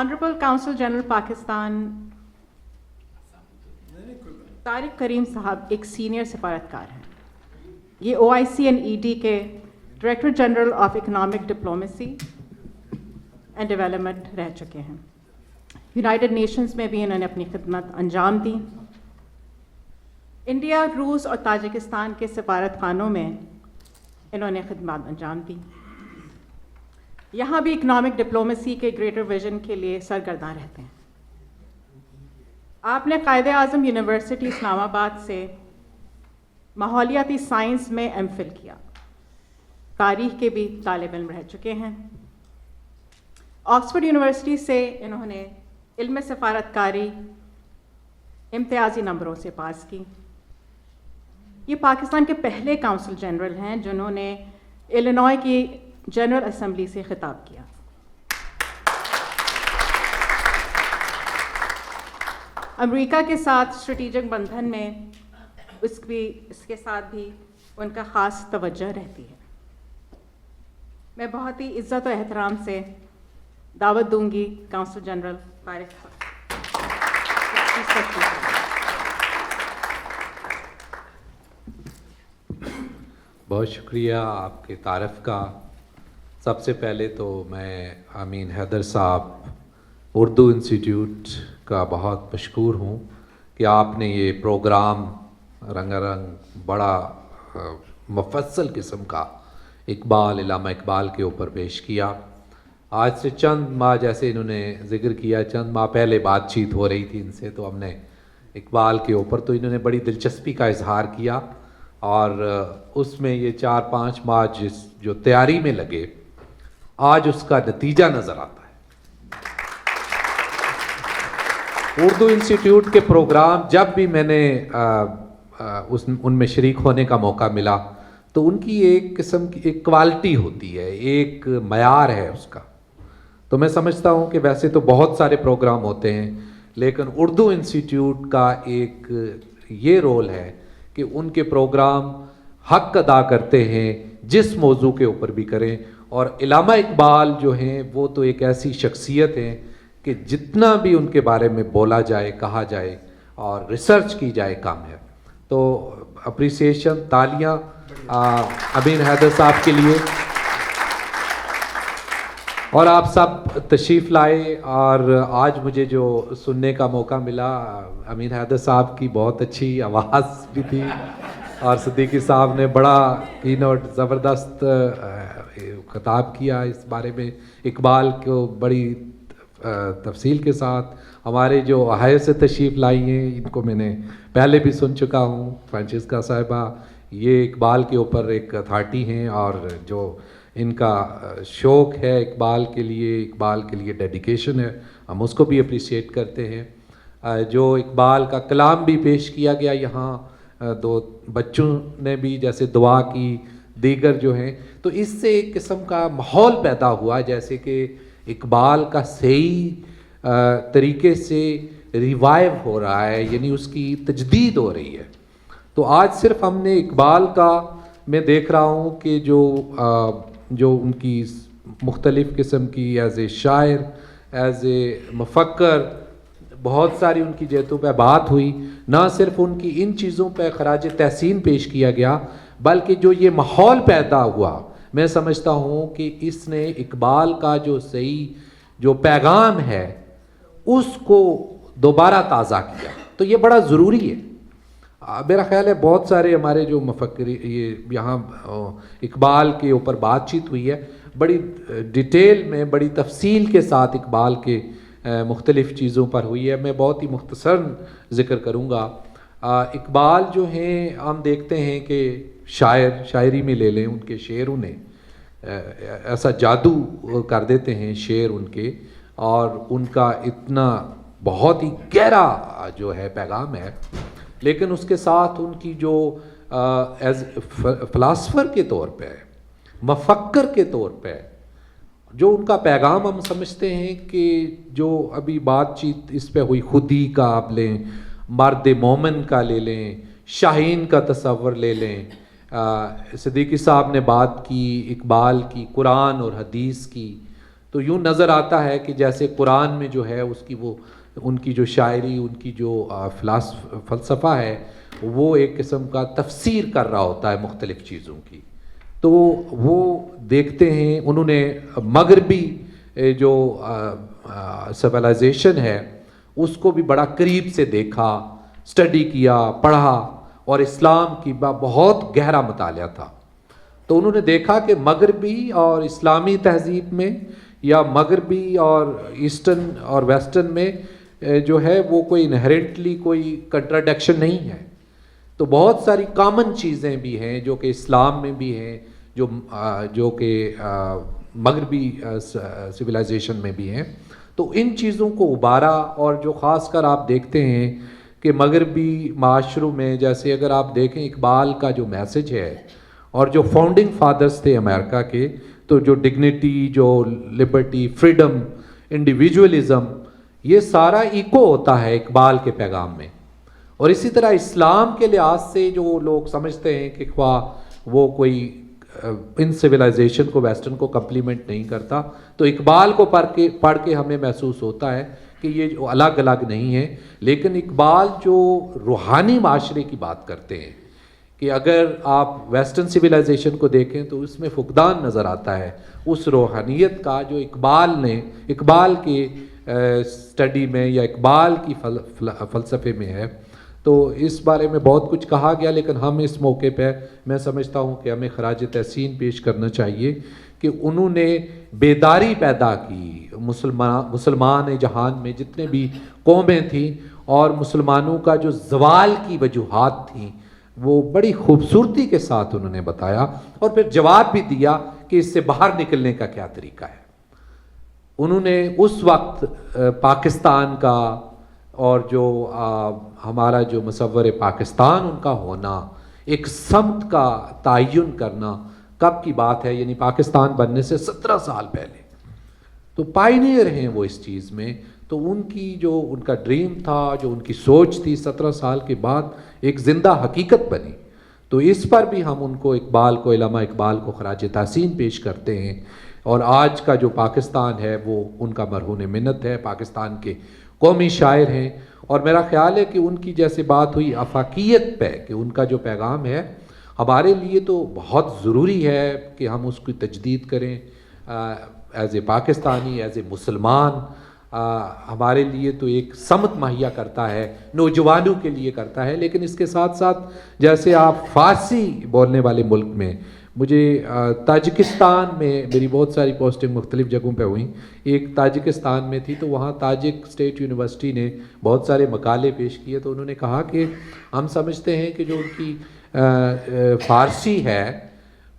Honourable consul general Pakistan Tariq Karim صاحب ایک senior سفارتکار ہیں. یہ OIC&ED کے director general of economic diplomacy and development رہ چکے ہیں. یونائٹڈ نیشنز میں بھی انہوں نے اپنی خدمت انجام دی. انڈیا، روس اور تاجکستان کے سفارت خانوں میں انہوں نے خدمات انجام دی. یہاں بھی اکنامک ڈپلومیسی کے گریٹر ویژن کے لیے سرگرداں رہتے ہیں. آپ نے قائد اعظم یونیورسٹی اسلام آباد سے ماحولیاتی سائنس میں MPhil کیا. تاریخ کے بھی طالب علم رہ چکے ہیں. آکسفورڈ یونیورسٹی سے انہوں نے علم سفارتکاری امتیازی نمبروں سے پاس کی. یہ پاکستان کے پہلے کونسل جنرل ہیں جنہوں نے الینوائے کی جنرل اسمبلی سے خطاب کیا. امریکہ کے ساتھ اسٹریٹجک بندھن میں اس کے ساتھ بھی ان کا خاص توجہ رہتی ہے. میں بہت ہی عزت و احترام سے دعوت دوں گی کونسل جنرل طارق صاحب. بہت شکریہ آپ کے تعارف کا. سب سے پہلے تو میں امین حیدر صاحب اردو انسٹیٹیوٹ کا بہت مشکور ہوں کہ آپ نے یہ پروگرام رنگا رنگ بڑا مفصل قسم کا علامہ اقبال کے اوپر پیش کیا. آج سے چند ماہ، جیسے انہوں نے ذکر کیا، چند ماہ پہلے بات چیت ہو رہی تھی ان سے، تو ہم نے اقبال کے اوپر تو انہوں نے بڑی دلچسپی کا اظہار کیا، اور اس میں یہ 4-5 ماہ جو تیاری میں لگے، آج اس کا نتیجہ نظر آتا ہے. اردو انسٹیٹیوٹ کے پروگرام جب بھی میں نے ان میں شریک ہونے کا موقع ملا تو ان کی ایک قسم کی ایک کوالٹی ہوتی ہے، ایک معیار ہے اس کا. تو میں سمجھتا ہوں کہ ویسے تو بہت سارے پروگرام ہوتے ہیں، لیکن اردو انسٹیٹیوٹ کا ایک یہ رول ہے کہ ان کے پروگرام حق ادا کرتے ہیں جس موضوع کے اوپر بھی کریں. اور علامہ اقبال جو ہیں وہ تو ایک ایسی شخصیت ہیں کہ جتنا بھی ان کے بارے میں بولا جائے، کہا جائے اور ریسرچ کی جائے کم ہے. تو اپریسیشن، تالیاں امین حیدر صاحب کے لیے. اور آپ سب تشریف لائے، اور آج مجھے جو سننے کا موقع ملا، امین حیدر صاحب کی بہت اچھی آواز بھی تھی، اور صدیقی صاحب نے بڑا کینوٹ زبردست خطاب کیا اس بارے میں. اقبال کو بڑی تفصیل کے ساتھ. ہمارے جو احائیہ سے تشریف لائی ہیں ان کو میں نے پہلے بھی سن چکا ہوں. فرانچسکا صاحبہ یہ اقبال کے اوپر ایک اتھارٹی ہیں، اور جو ان کا شوق ہے اقبال کے لیے ڈیڈیکیشن ہے، ہم اس کو بھی اپریشیٹ کرتے ہیں. جو اقبال کا کلام بھی پیش کیا گیا یہاں، 2 بچوں نے بھی جیسے دعا کی، دیگر جو ہیں، تو اس سے ایک قسم کا ماحول پیدا ہوا جیسے کہ اقبال کا صحیح طریقے سے ریوائیو ہو رہا ہے، یعنی اس کی تجدید ہو رہی ہے. تو آج صرف ہم نے اقبال کا، میں دیکھ رہا ہوں کہ جو ان کی مختلف قسم کی ایز اے شاعر، ایز اے مفکر، بہت ساری ان کی جہتوں پہ بات ہوئی. نہ صرف ان کی ان چیزوں پہ خراج تحسین پیش کیا گیا، بلکہ جو یہ ماحول پیدا ہوا، میں سمجھتا ہوں کہ اس نے اقبال کا جو صحیح جو پیغام ہے اس کو دوبارہ تازہ کیا. تو یہ بڑا ضروری ہے. میرا خیال ہے بہت سارے ہمارے جو یہ یہاں اقبال کے اوپر بات چیت ہوئی ہے، بڑی ڈیٹیل میں، بڑی تفصیل کے ساتھ اقبال کے مختلف چیزوں پر ہوئی ہے. میں بہت ہی مختصر ذکر کروں گا. اقبال جو ہیں، ہم دیکھتے ہیں کہ شاعری میں لے لیں، ان کے شعر انہیں ایسا جادو کر دیتے ہیں شعر ان کے، اور ان کا اتنا بہت ہی گہرا جو ہے پیغام ہے. لیکن اس کے ساتھ ان کی جو ایز فلاسفر کے طور پہ، مفکر کے طور پہ جو ان کا پیغام ہم سمجھتے ہیں کہ جو ابھی بات چیت اس پہ ہوئی، خودی کا آپ لیں، مرد مومن کا لے لیں، شاہین کا تصور لے لیں، صدیقی صاحب نے بات کی اقبال کی قرآن اور حدیث کی، تو یوں نظر آتا ہے کہ جیسے قرآن میں جو ہے اس کی وہ ان کی جو شاعری، ان کی جو فلسفہ ہے وہ ایک قسم کا تفسیر کر رہا ہوتا ہے مختلف چیزوں کی. تو وہ دیکھتے ہیں انہوں نے مغربی جو سویلائزیشن ہے اس کو بھی بڑا قریب سے دیکھا، اسٹڈی کیا، پڑھا، اور اسلام کی بہت گہرا مطالعہ تھا. تو انہوں نے دیکھا کہ مغربی اور اسلامی تہذیب میں یا مغربی اور ایسٹرن اور ویسٹرن میں جو ہے وہ کوئی انہیرنٹلی کوئی کنٹراڈکشن نہیں ہے. تو بہت ساری کامن چیزیں بھی ہیں جو کہ اسلام میں بھی ہیں، جو کہ مغربی سویلائزیشن میں بھی ہیں. تو ان چیزوں کو ابھارا، اور جو خاص کر آپ دیکھتے ہیں کہ مغربی معاشروں میں، جیسے اگر آپ دیکھیں اقبال کا جو میسج ہے اور جو فاؤنڈنگ فادرز تھے امریکہ کے، تو جو ڈگنیٹی، جو لبرٹی، فریڈم، انڈیویجولزم، یہ سارا ایکو ہوتا ہے اقبال کے پیغام میں. اور اسی طرح اسلام کے لحاظ سے جو لوگ سمجھتے ہیں کہ خواہ وہ کوئی ان سویلائزیشن کو، ویسٹرن کو کمپلیمنٹ نہیں کرتا، تو اقبال کو پڑھ کے ہمیں محسوس ہوتا ہے کہ یہ جو الگ الگ نہیں ہے. لیکن اقبال جو روحانی معاشرے کی بات کرتے ہیں کہ اگر آپ ویسٹرن سویلائزیشن کو دیکھیں تو اس میں فقدان نظر آتا ہے اس روحانیت کا جو اقبال کے اسٹڈی میں یا اقبال کی فلسفے میں ہے. تو اس بارے میں بہت کچھ کہا گیا، لیکن ہم اس موقع پہ میں سمجھتا ہوں کہ ہمیں خراج تحسین پیش کرنا چاہیے کہ انہوں نے بیداری پیدا کی مسلمان جہان میں جتنے بھی قومیں تھیں، اور مسلمانوں کا جو زوال کی وجوہات تھیں وہ بڑی خوبصورتی کے ساتھ انہوں نے بتایا، اور پھر جواب بھی دیا کہ اس سے باہر نکلنے کا کیا طریقہ ہے. انہوں نے اس وقت پاکستان کا اور جو ہمارا جو مصور پاکستان ان کا ہونا، ایک سمت کا تعین کرنا، کب کی بات ہے، یعنی پاکستان بننے سے 17 سال پہلے. تو پائنیئر ہیں وہ اس چیز میں. تو ان کی جو ان کا ڈریم تھا، جو ان کی سوچ تھی، 17 سال کے بعد ایک زندہ حقیقت بنی. تو اس پر بھی ہم ان کو علامہ اقبال کو خراج تحسین پیش کرتے ہیں. اور آج کا جو پاکستان ہے وہ ان کا مرہون منت ہے، پاکستان کے قومی شاعر ہیں. اور میرا خیال ہے کہ ان کی جیسے بات ہوئی آفاقیت پہ، کہ ان کا جو پیغام ہے ہمارے لیے تو بہت ضروری ہے کہ ہم اس کی تجدید کریں as a Pakistani, as a مسلمان. ہمارے لیے تو ایک سمت مہیا کرتا ہے، نوجوانوں کے لیے کرتا ہے. لیکن اس کے ساتھ ساتھ جیسے آپ فارسی بولنے والے ملک میں، مجھے تاجکستان میں میری بہت ساری پوسٹنگ مختلف جگہوں پہ ہوئیں. ایک تاجکستان میں تھی، تو وہاں تاجک اسٹیٹ یونیورسٹی نے بہت سارے مقالے پیش کیے. تو انہوں نے کہا کہ ہم سمجھتے ہیں کہ جو ان کی فارسی ہے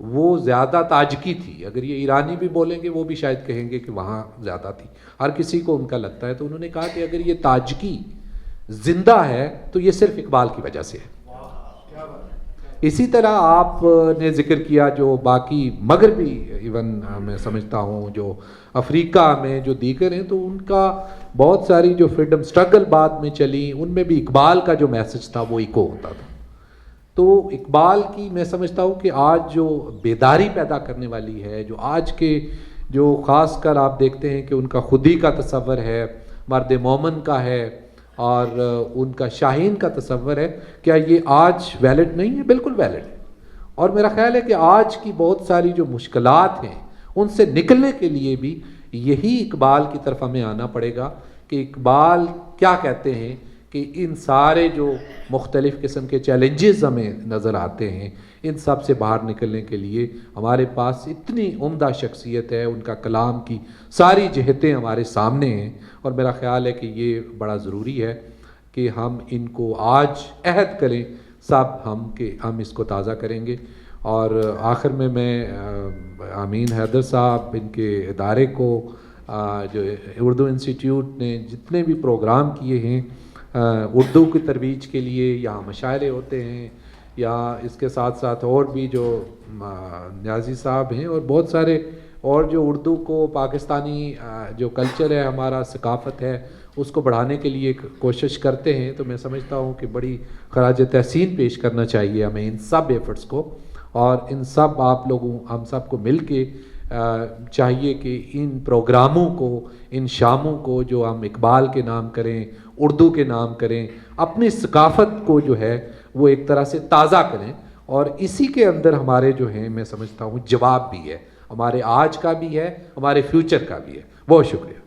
وہ زیادہ تاجکی تھی. اگر یہ ایرانی بھی بولیں گے وہ بھی شاید کہیں گے کہ وہاں زیادہ تھی. ہر کسی کو ان کا لگتا ہے. تو انہوں نے کہا کہ اگر یہ تاجکی زندہ ہے تو یہ صرف اقبال کی وجہ سے ہے. اسی طرح آپ نے ذکر کیا جو باقی مغربی، ایون میں سمجھتا ہوں جو افریقہ میں جو دیگر ہیں، تو ان کا بہت ساری جو فریڈم سٹرگل بعد میں چلی، ان میں بھی اقبال کا جو میسج تھا وہ ایکو ہوتا تھا. تو اقبال کی میں سمجھتا ہوں کہ آج جو بیداری پیدا کرنے والی ہے، جو آج کے جو خاص کر آپ دیکھتے ہیں کہ ان کا خودی کا تصور ہے، مرد مومن کا ہے، اور ان کا شاہین کا تصور ہے، کیا یہ آج ویلڈ نہیں ہے؟ بالکل ویلڈ ہے. اور میرا خیال ہے کہ آج کی بہت ساری جو مشکلات ہیں ان سے نکلنے کے لیے بھی یہی اقبال کی طرف ہمیں آنا پڑے گا کہ اقبال کیا کہتے ہیں کہ ان سارے جو مختلف قسم کے چیلنجز ہمیں نظر آتے ہیں، ان سب سے باہر نکلنے کے لیے ہمارے پاس اتنی عمدہ شخصیت ہے، ان کا کلام کی ساری جہتیں ہمارے سامنے ہیں. اور میرا خیال ہے کہ یہ بڑا ضروری ہے کہ ہم ان کو آج عہد کریں سب ہم کہ ہم اس کو تازہ کریں گے. اور آخر میں امین حیدر صاحب، ان کے ادارے کو، جو اردو انسٹیٹیوٹ نے جتنے بھی پروگرام کیے ہیں اردو کی ترویج کے لیے، یہاں مشاعرے ہوتے ہیں، یا اس کے ساتھ ساتھ اور بھی جو نیازی صاحب ہیں اور بہت سارے اور جو اردو کو، پاکستانی جو کلچر ہے ہمارا، ثقافت ہے، اس کو بڑھانے کے لیے کوشش کرتے ہیں. تو میں سمجھتا ہوں کہ بڑی خراج تحسین پیش کرنا چاہیے ہمیں ان سب ایفرٹس کو، اور ان سب آپ لوگوں ہم سب کو مل کے چاہیے کہ ان پروگراموں کو، ان شاموں کو جو ہم اقبال کے نام کریں، اردو کے نام کریں، اپنی ثقافت کو جو ہے وہ ایک طرح سے تازہ کریں، اور اسی کے اندر ہمارے جو ہیں میں سمجھتا ہوں جواب بھی ہے، ہمارے آج کا بھی ہے، ہمارے فیوچر کا بھی ہے. بہت شکریہ.